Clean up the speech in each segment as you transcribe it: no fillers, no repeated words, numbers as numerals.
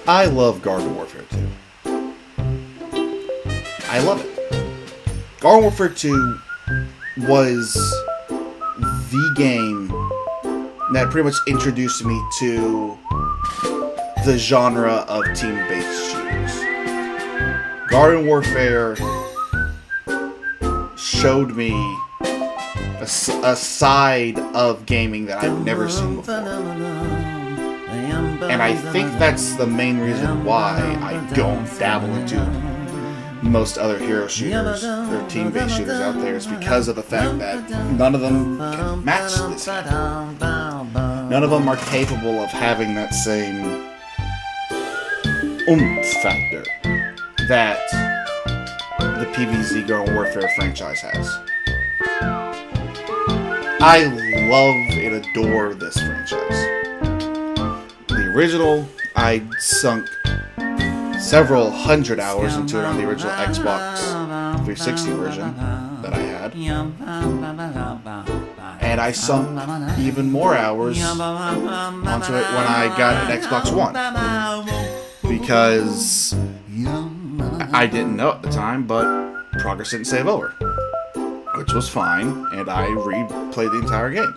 I love Garden Warfare 2. I love it. Garden Warfare 2 was the game that pretty much introduced me to the genre of team-based shooters. Garden Warfare showed me a side of gaming that I've never seen before. And I think that's the main reason why I don't dabble into most other hero shooters or team-based shooters out there, is because of the fact that none of them can match this game. None of them are capable of having that same oomph factor that the PvZ Garden Warfare franchise has. I love and adore this franchise. The original, I sunk several hundred hours into it on the original Xbox 360 version that I had. And I sunk even more hours onto it when I got an Xbox One. Because I didn't know at the time, but progress didn't save over. Which was fine, and I replayed the entire game.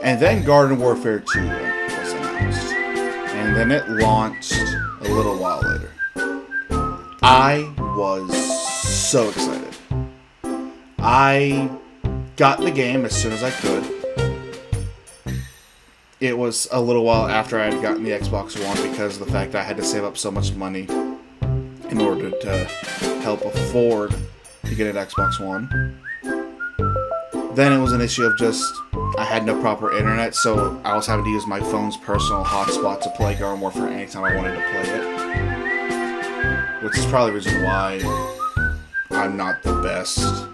And then Garden Warfare 2 was announced. And then it launched a little while later. I was so excited. I got the game as soon as I could. It was a little while after I had gotten the Xbox One because of the fact that I had to save up so much money in order to help afford to get an Xbox One. Then it was an issue of just, I had no proper internet, so I was having to use my phone's personal hotspot to play Garden Warfare anytime I wanted to play it. Which is probably the reason why I'm not the best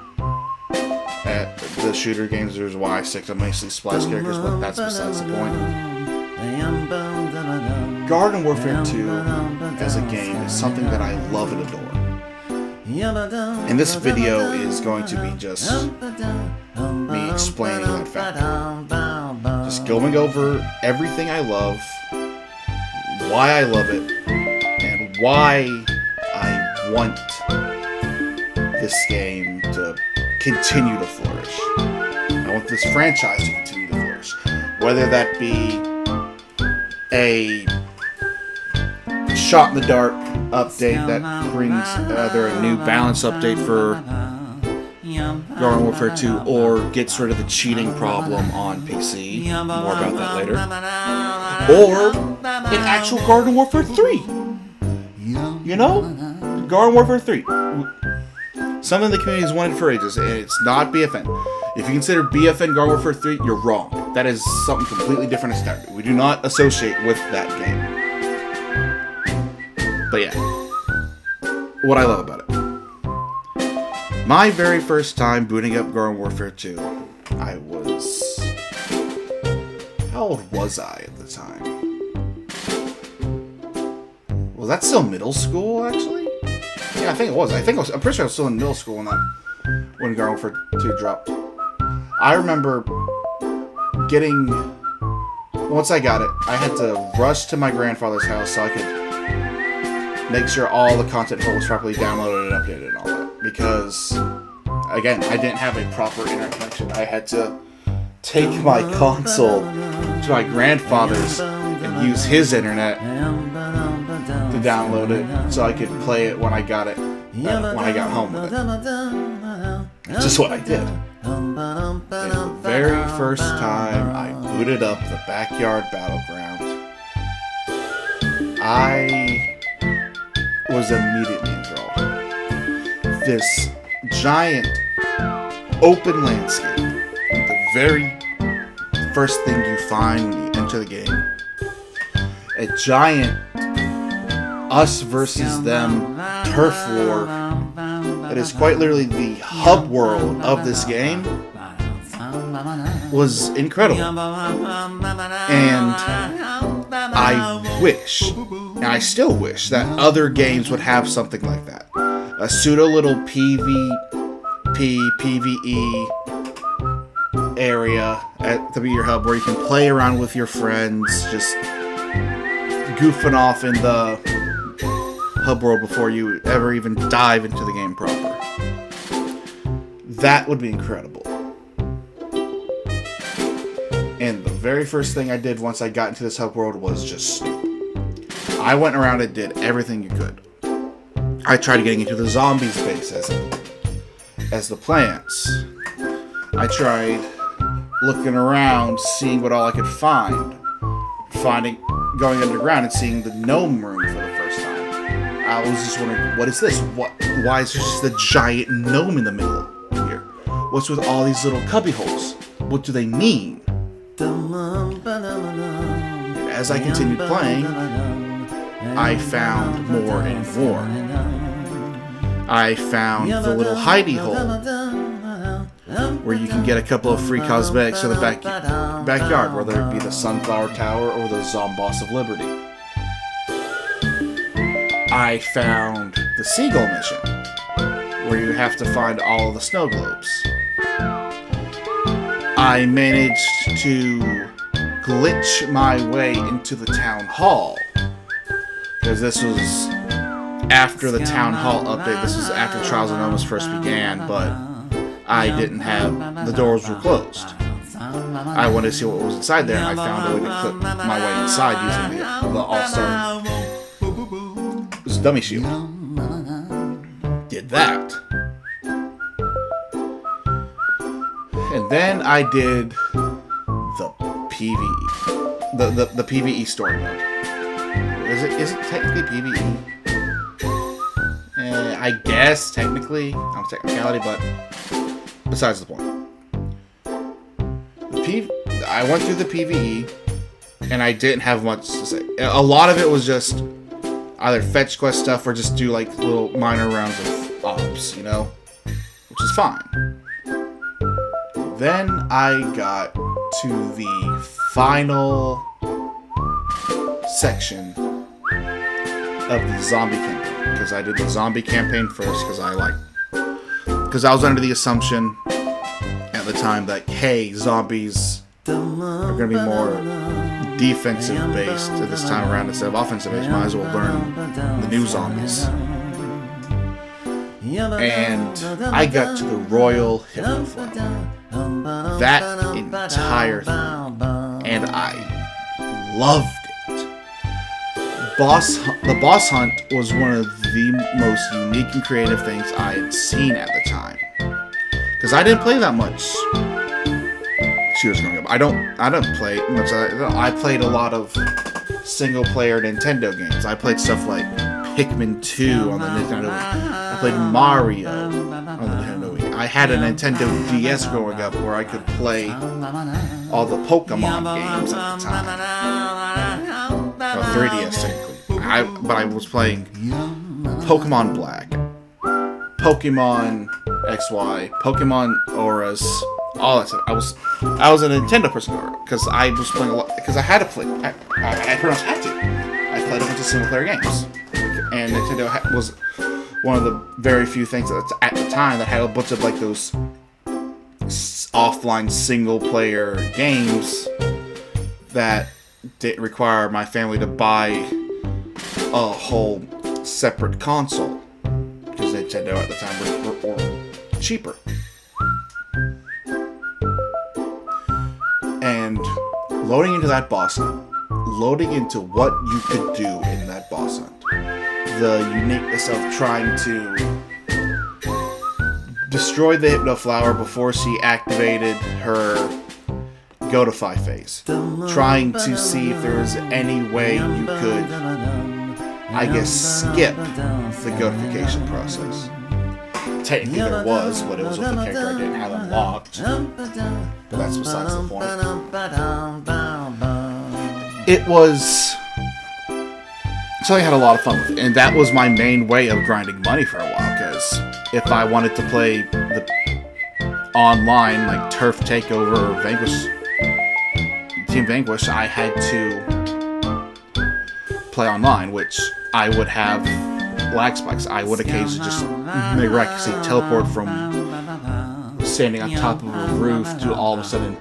at the shooter games. There's why I stick to mostly splash characters, but that's besides the point. Garden Warfare 2 as a game is something that I love and adore. And this video is going to be just me explaining that fact. Just going over everything I love, why I love it, and why I want this game to continue to flourish. I want this franchise to continue to flourish. Whether that be a shot in the dark update that brings either a new balance update for Garden Warfare 2 or gets rid of the cheating problem on PC. More about that later. Or an actual Garden Warfare 3. You know? Garden Warfare 3. Something the community has wanted for ages, and it's not BFN. If you consider BFN Garden Warfare 3, you're wrong. That is something completely different entirely. We do not associate with that game. But yeah, what I love about it. My very first time booting up Garden Warfare 2, I was... How old was I at the time? Was that still middle school, actually? Yeah, I think it was. I'm pretty sure I was still in middle school when Garden Warfare 2 dropped. I remember once I got it, I had to rush to my grandfather's house so I could make sure all the content was properly downloaded and updated and all that. Because, again, I didn't have a proper internet connection. I had to take my console to my grandfather's and use his internet to download it so I could play it when I got home with it. That's just what I did. And the very first time I booted up the Backyard Battleground, I was immediately enthralled. This giant open landscape, the very first thing you find when you enter the game, a giant us versus them turf war that is quite literally the hub world of this game, was incredible. And I wish, and I still wish, that other games would have something like that. A pseudo little PvE area at the your hub where you can play around with your friends, just goofing off in the hub world before you ever even dive into the game proper. That would be incredible. And the very first thing I did once I got into this hub world was just snoop. I went around and did everything you could. I tried getting into the zombies base as the plants. I tried looking around, seeing what all I could find. Going underground and seeing the gnome room for the first time. I was just wondering, what is this? Why is there just a giant gnome in the middle here? What's with all these little cubby holes? What do they mean? And as I continued playing, I found more and more. I found the little hidey hole where you can get a couple of free cosmetics in the backyard, whether it be the Sunflower Tower or the Zomboss of Liberty. I found the Seagull mission, where you have to find all of the snow globes. I managed to glitch my way into the town hall, because this was after the town hall update. This was after Trials of Nomus first began, but I didn't have, the doors were closed. I wanted to see what was inside there, and I found a way to clip my way inside using the All-Star dummy shield. Did that. And then I did the PvE. The PvE story mode. Is it technically PvE? I guess, technically. On technicality, but besides the point. I went through the PvE, and I didn't have much to say. A lot of it was just either fetch quest stuff or just do like little minor rounds of ops, you know? Which is fine. Then I got to the final section of the zombie campaign, because I did the zombie campaign first, because I was under the assumption at the time that, hey, zombies are going to be more defensive based this time around instead of offensive based. Might as well learn the new zombies. And I got to the Royal Hypnoflow. That entire thing. And I loved it. The boss hunt was one of the most unique and creative things I had seen at the time. Because I didn't play that much shooters growing up. I don't play much. I played a lot of single player Nintendo games. I played stuff like Pikmin 2 on the Nintendo Wii. I played Mario on the Nintendo Wii. I had a Nintendo DS growing up where I could play all the Pokemon games at the time. Well, 3DS technically. But I was playing Pokemon Black, Pokemon XY, Pokemon Auras, all that stuff. I was a Nintendo person because I was playing a lot, because I had to play. I pretty much had to. I played a bunch of single player games, and Nintendo was one of the very few things at the time that had a bunch of like those offline single player games that didn't require my family to buy a whole separate console, because Nintendo at the time were cheaper. And loading into that boss hunt, loading into what you could do in that boss hunt, the uniqueness of trying to destroy the Hypnoflower before she activated her Gotify phase, trying to see if there was any way you could, I guess, skip the Gotification process. Technically there was, but it was with a character I didn't have unlocked. But that's besides the point. It was something I had a lot of fun with, and that was my main way of grinding money for a while, because if I wanted to play the online, like Turf Takeover or Team Vanquish, I had to play online, which I would have lag spikes. I would occasionally just miraculously teleport from standing on top of a roof to all of a sudden,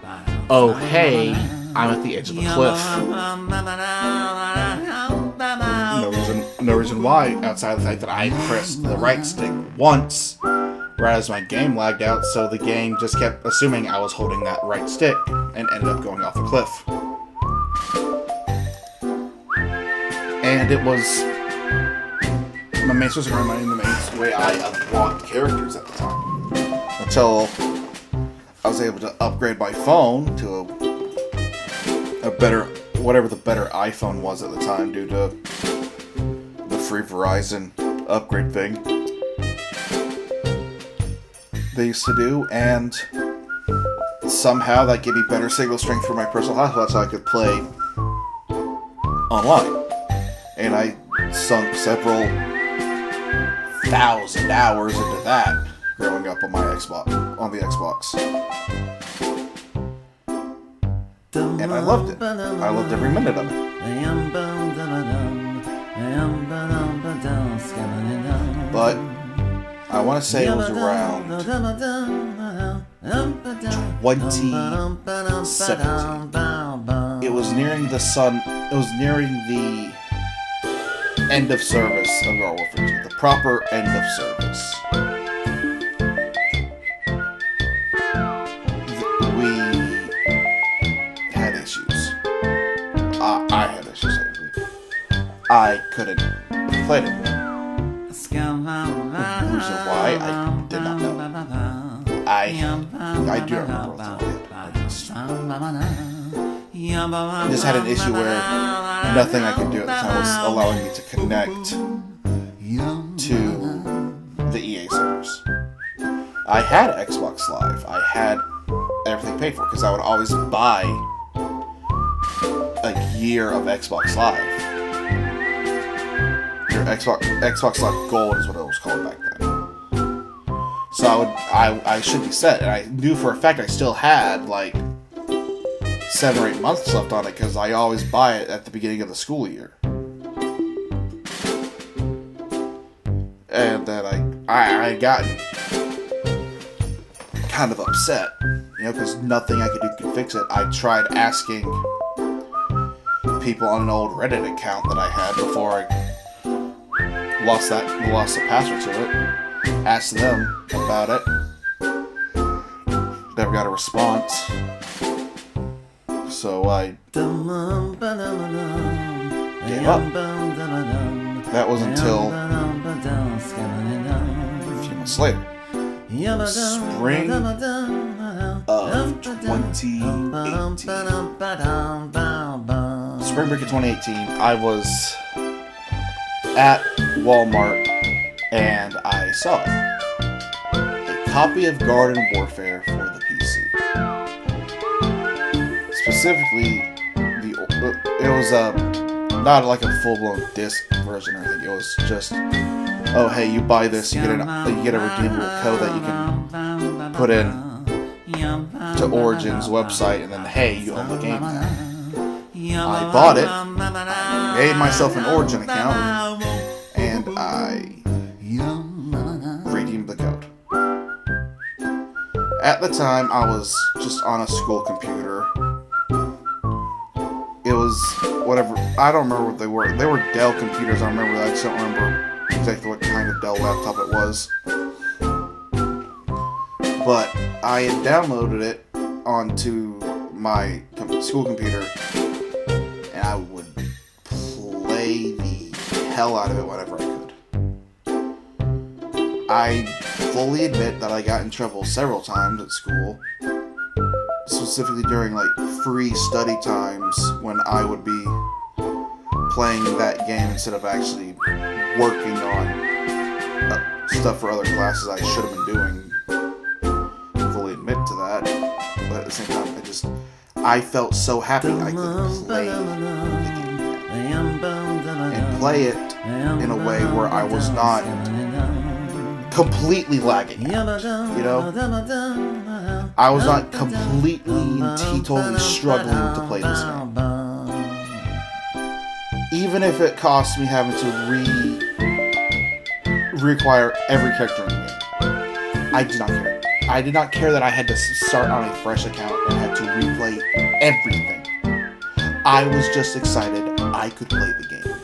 oh hey, I'm at the edge of the cliff. no reason why outside of the fact that I pressed the right stick once, whereas my game lagged out, so the game just kept assuming I was holding that right stick and ended up going off a cliff. And it was my main source of money in the main way I unlocked characters at the time. Until I was able to upgrade my phone to a better, whatever the better iPhone was at the time, due to the free Verizon upgrade thing they used to do, and somehow that gave me better signal strength for my personal hotspot so I could play online. And I sunk several thousand hours into that growing up on the Xbox. And I loved it. I loved every minute of it. But I want to say it was around 2017. It was nearing the end of service of Garden Warfare 2. The proper end of service. We had issues. I had issues, actually. I couldn't play it. The reason why, I did not know. I do remember what's I just had an issue where nothing I could do at the time was allowing me to connect to the EA servers. I had Xbox Live. I had everything paid for because I would always buy a year of Xbox Live. Your Xbox Live Gold is what it was called back then. So I should be set, and I knew for a fact I still had like 7 or 8 months left on it because I always buy it at the beginning of the school year. And then I had gotten kind of upset, because nothing I could do could fix it. I tried asking people on an old Reddit account that I had before I lost the password to it. Asked them about it. Never got a response. So I gave up. That was until a few months later. Spring of 2018. Spring break of 2018, I was at Walmart and I saw it. A copy of Garden Warfare for the PC. Specifically, it was not like a full-blown disc version or anything. It was just, oh hey, you buy this, you get a redeemable code that you can put in to Origin's website, and then hey, you own the game now. I bought it, made myself an Origin account, and I redeemed the code. At the time, I was just on a school computer. It was whatever, I don't remember what they were. They were Dell computers, I remember that. I just don't remember exactly what kind of Dell laptop it was. But I had downloaded it onto my school computer, and I would play the hell out of it whenever I could. I fully admit that I got in trouble several times at school, specifically during like free study times when I would be playing that game instead of actually working on stuff for other classes I should have been doing. Fully admit to that, but at the same time, I felt so happy I could play the game again. And play it in a way where I was not completely lagging out, I was not completely and totally struggling to play this game. Even if it cost me having to reacquire every character in the game. I did not care. I did not care that I had to start on a fresh account and had to replay everything. I was just excited I could play the game again.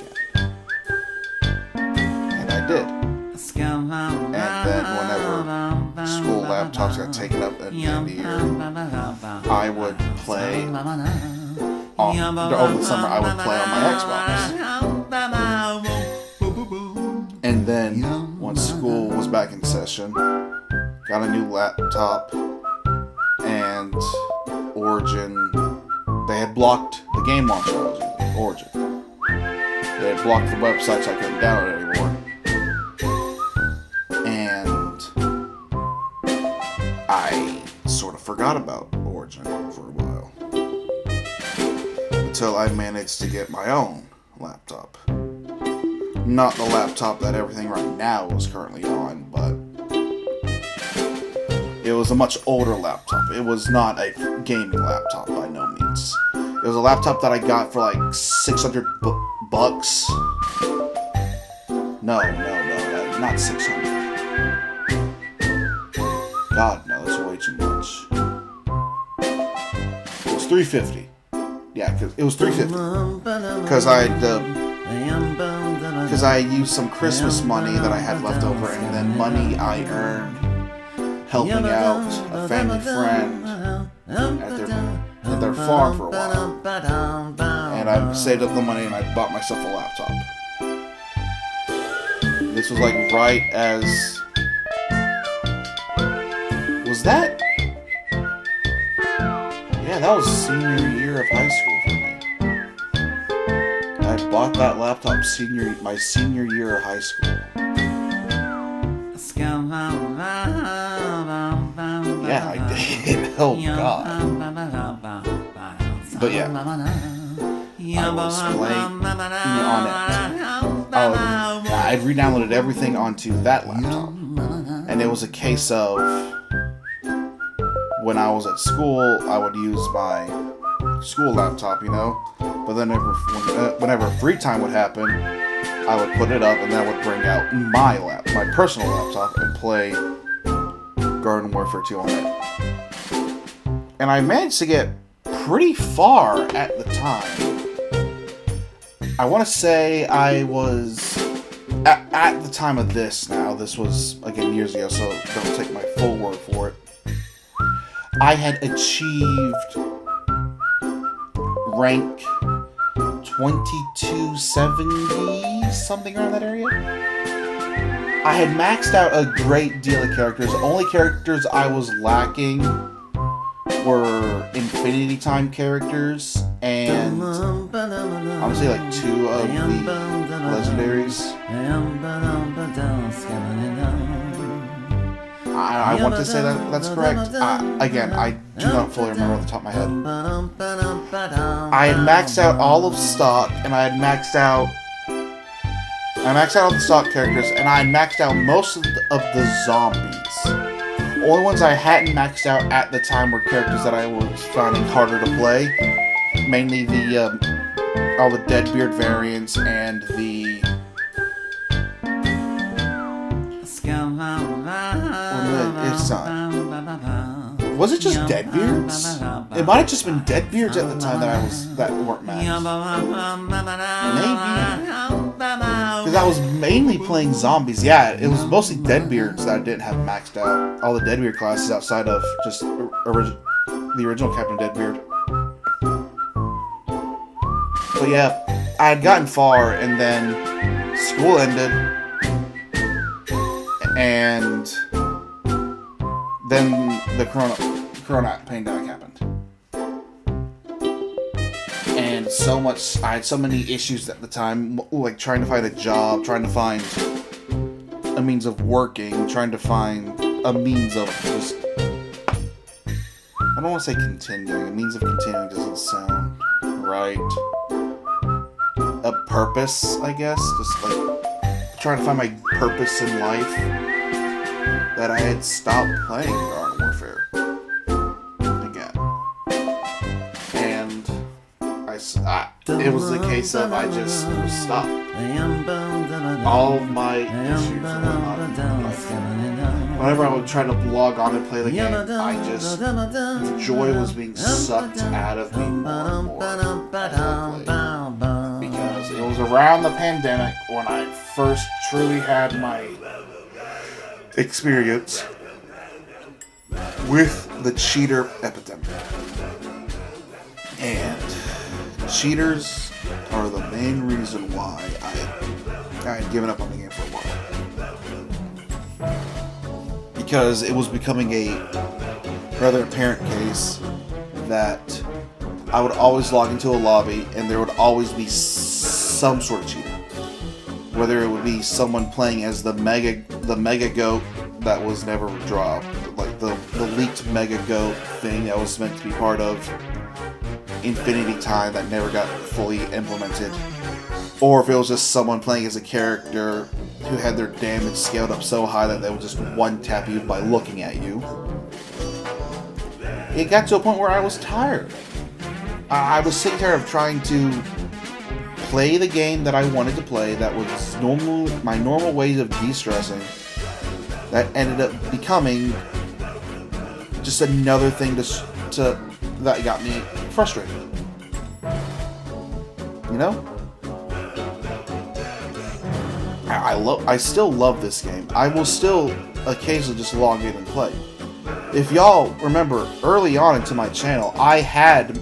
I did. And then whenever school laptops got taken up at the end of the year, I would play over the summer. I would play on my Xbox. And then when school was back in session, got a new laptop, and Origin, they had blocked the game launcher I was using, Origin. They had blocked the website so I couldn't download it anymore. And I sort of forgot about Origin for a while. Until I managed to get my own laptop. Not the laptop that everything right now is currently on, but it was a much older laptop. It was not a gaming laptop by no means. It was a laptop that I got for like $600 bucks. No, not 600. God, no, that's way too much. It was $350. Yeah, it was $350. Because I used some Christmas money that I had left over, and then money I earned helping out a family friend at their farm for a while. And I saved up the money and I bought myself a laptop. This was like right as... Was that? Yeah, that was senior year of high school for me. I bought that laptop my senior year of high school. Yeah, I did. Oh, God. But yeah, I was playing on it. I'd re-downloaded everything onto that laptop. And it was a case of, when I was at school, I would use my school laptop, But then whenever free time would happen, I would put it up and then I would bring out my personal laptop and play Garden Warfare 2 on it. And I managed to get pretty far at the time. I want to say I was, at the time of this now, this was, again, years ago, so don't take my full word for it. I had achieved rank 2270, something around that area. I had maxed out a great deal of characters. The only characters I was lacking were Infinity Time characters and honestly like 2 of the legendaries. I want to say that's correct. Again, I do not fully remember off the top of my head. I had maxed out all of stock, and I maxed out all the stock characters, and I had maxed out most of the zombies. The only ones I hadn't maxed out at the time were characters that I was finding harder to play. Mainly all the Deadbeard variants and the... It's not. Was it just Deadbeards? It might have just been Deadbeards at the time that weren't maxed. Maybe. Because I was mainly playing zombies. Yeah, it was mostly Deadbeards that I didn't have maxed out. All the Deadbeard classes outside of just the original Captain Deadbeard. But yeah, I had gotten far, and then school ended, and then the corona pandemic happened. And I had so many issues at the time, like trying to find a job, trying to find a means of working, trying to find a means of just... I don't want to say continuing. A means of continuing doesn't sound right. A purpose, I guess. Just like trying to find my purpose in life. That I had stopped playing Garden Warfare again. And it was the case of I just stopped. All of my issues and whatnot. Whenever I would try to log on and play the game, the joy was being sucked out of me more and more. Because it was around the pandemic when I first truly had my experience with the cheater epidemic. And cheaters are the main reason why I had given up on the game for a while. Because it was becoming a rather apparent case that I would always log into a lobby and there would always be some sort of cheater. Whether it would be someone playing as the mega goat that was never dropped, like the leaked mega goat thing that was meant to be part of Infinity Time that never got fully implemented, or if it was just someone playing as a character who had their damage scaled up so high that they would just one-tap you by looking at you. It got to a point where I was tired. I was sick and tired of trying to play the game that I wanted to play, that was my normal ways of de-stressing, that ended up becoming just another thing that got me frustrated. You know? I still love this game. I will still occasionally just log in and play. If y'all remember, early on into my channel, I had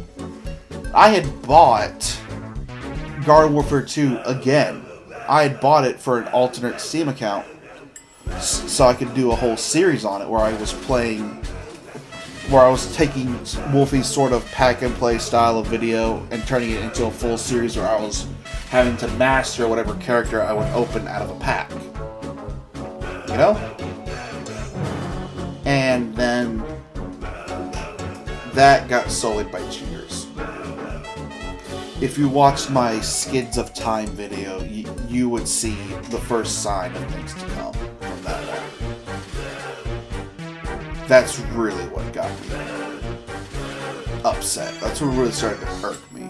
bought Garden Warfare 2 again. I had bought it for an alternate Steam account so I could do a whole series on it where I was taking Wolfie's sort of pack and play style of video and turning it into a full series where I was having to master whatever character I would open out of a pack. You know? And then that got sullied by cheaters. If you watched my Skids of Time video, you would see the first sign of things to come from that one. That's really what got me upset. That's what really started to irk me.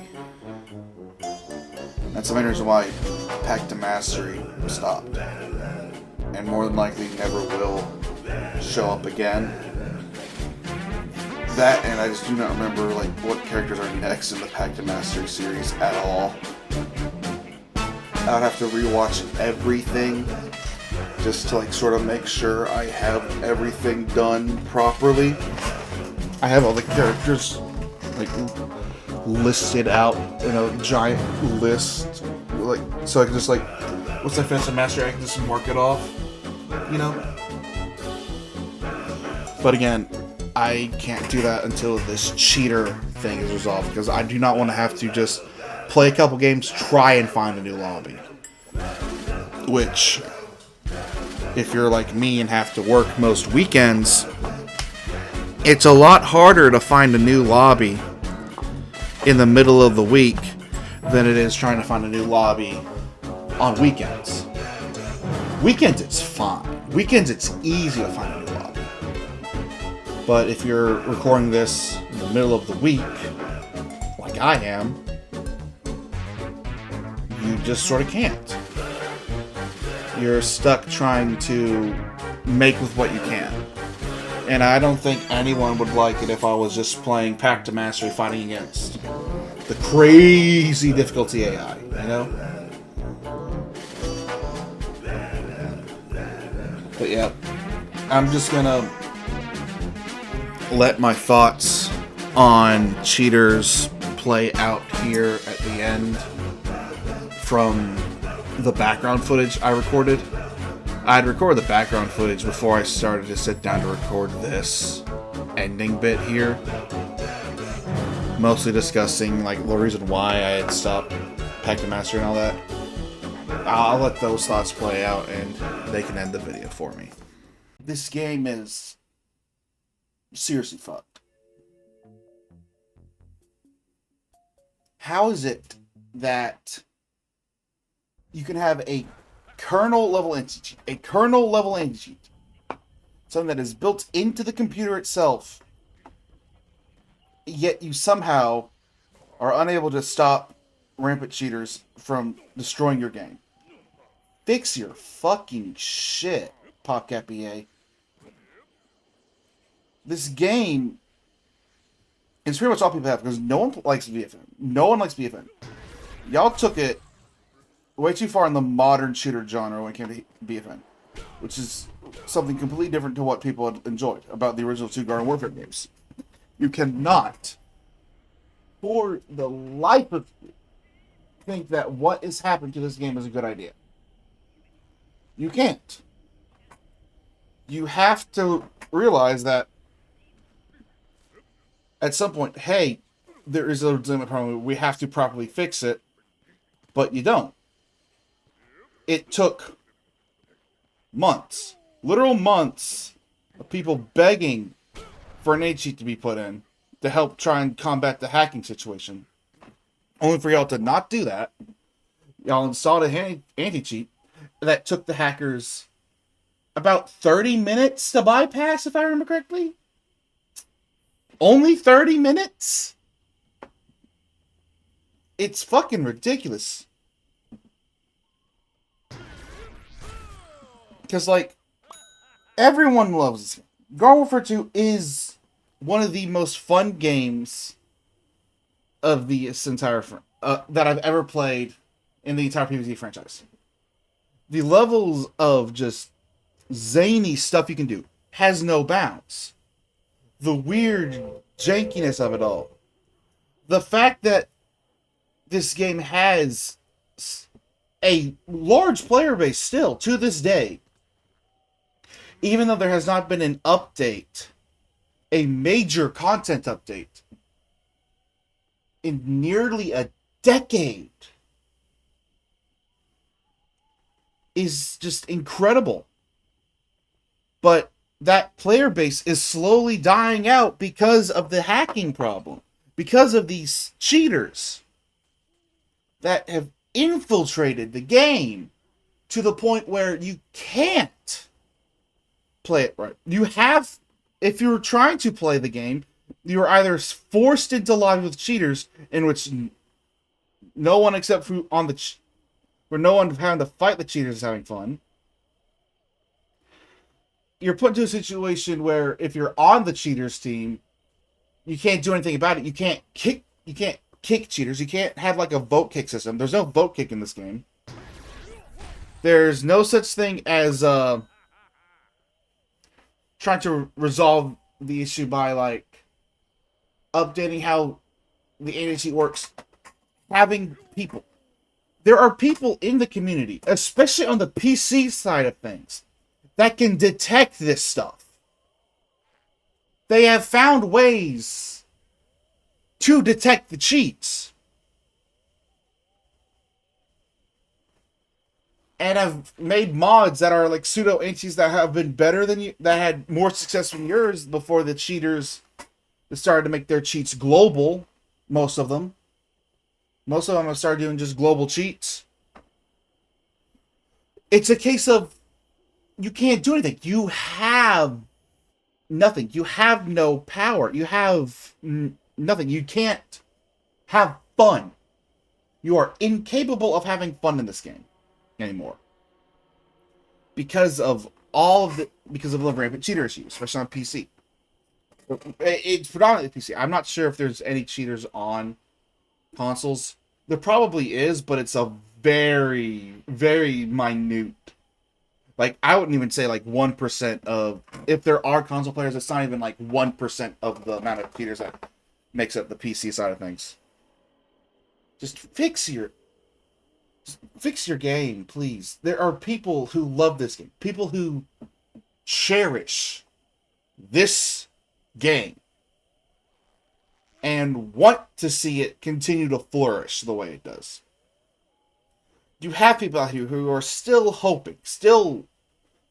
That's the main reason why Pack to Mastery stopped. And more than likely never will show up again. That, and I just do not remember like what characters are next in the Pack to Mastery series at all. I would have to rewatch everything just to like sort of make sure I have everything done properly. I have all the characters like listed out in a giant list, like so I can just like once I finish the mastery I can just mark it off, you know. But again, I can't do that until this cheater thing is resolved, because I do not want to have to just play a couple games, try and find a new lobby. Which, if you're like me and have to work most weekends, it's a lot harder to find a new lobby in the middle of the week than it is trying to find a new lobby on weekends. Weekends, it's fine. Weekends, it's easy to find a new lobby. But if you're recording this in the middle of the week, like I am, you just sort of can't. You're stuck trying to make with what you can. And I don't think anyone would like it if I was just playing Pack to Mastery fighting against the crazy difficulty AI, you know? But yeah, I'm just gonna let my thoughts on cheaters play out here at the end from the background footage I recorded. I'd recorded the background footage before I started to sit down to record this ending bit here. Mostly discussing like the reason why I had stopped Pack to Master and all that. I'll let those thoughts play out and they can end the video for me. This game is seriously fucked. How is it that you can have a kernel level anti-cheat, something that is built into the computer itself, yet you somehow are unable to stop rampant cheaters from destroying your game? Fix your fucking shit, PopCap EA. This game is pretty much all people have, because no one likes BFN. No one likes BFN. Y'all took it way too far in the modern shooter genre when it came to BFN, which is something completely different to what people had enjoyed about the original two Garden Warfare games. You cannot, for the life of you, think that what has happened to this game is a good idea. You can't. You have to realize that at some point, hey, there is a legitimate problem. We have to properly fix it, but you don't. It took months, literal months, of people begging for an aid sheet to be put in to help try and combat the hacking situation. Only for y'all to not do that. Y'all installed an anti-cheat that took the hackers about 30 minutes to bypass, if I remember correctly. Only 30 minutes? It's fucking ridiculous. Because, like, everyone loves this game. Garden Warfare 2 is one of the most fun games of this entire that I've ever played in the entire PvZ franchise. The levels of just zany stuff you can do has no bounds. The weird jankiness of it all. The fact that this game has a large player base still to this day. Even though there has not been an update, a major content update, in nearly a decade, is just incredible. But that player base is slowly dying out because of the hacking problem. Because of these cheaters that have infiltrated the game to the point where you can't play it right. You have, if you're trying to play the game, you're either forced into lobbies with cheaters in which no one except for where no one having to fight the cheaters is having fun. You're put into a situation where if you're on the cheaters team, you can't do anything about it. You can't kick cheaters. You can't have like a vote kick system. There's no vote kick in this game. There's no such thing as trying to resolve the issue by like updating how the ADHD works. Having people. There are people in the community, especially on the PC side of things, that can detect this stuff. They have found ways to detect the cheats. And have made mods that are like pseudo antis that have been better than you, that had more success than yours before the cheaters started to make their cheats global. Most of them have started doing just global cheats. It's a case of you can't do anything. You have nothing. You have no power. You have nothing. You can't have fun. You are incapable of having fun in this game anymore. Because of the rampant cheater issues, especially on PC. It's predominantly PC. I'm not sure if there's any cheaters on consoles. There probably is, but it's a very, very minute. Like, I wouldn't even say like 1% of, if there are console players, it's not even like 1% of the amount of cheaters that makes up the PC side of things. Just fix your game, please. There are people who love this game. People who cherish this game and want to see it continue to flourish the way it does. You have people out here who are still hoping, still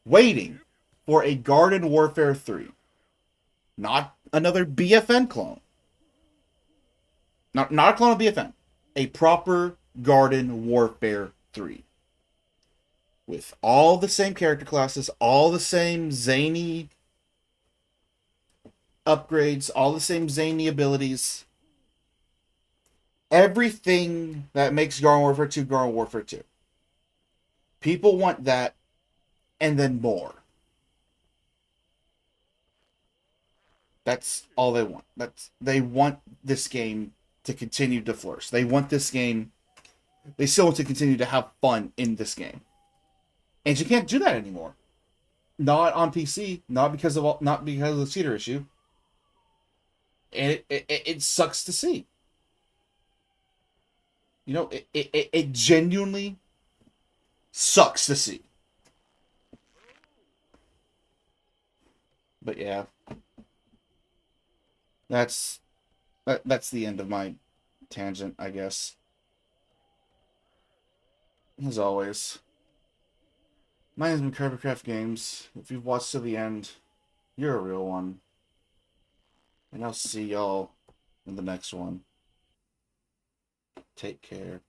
waiting for a Garden Warfare 3. Not another BFN clone. Not a clone of BFN. A proper Garden Warfare 3. With all the same character classes, all the same zany upgrades, all the same zany abilities. Everything that makes Garden Warfare 2 Garden Warfare 2. People want that, and then more. That's all they want. They want this game to continue to flourish. They want this game They still want to continue to have fun in this game, and you can't do that anymore. Not on PC, not because of the cheater issue. And it sucks to see. You know, it genuinely sucks to see. But yeah, that's the end of my tangent, I guess. As always, my name's been Kirbycraft Games. If you've watched to the end, you're a real one. And I'll see y'all in the next one. Take care.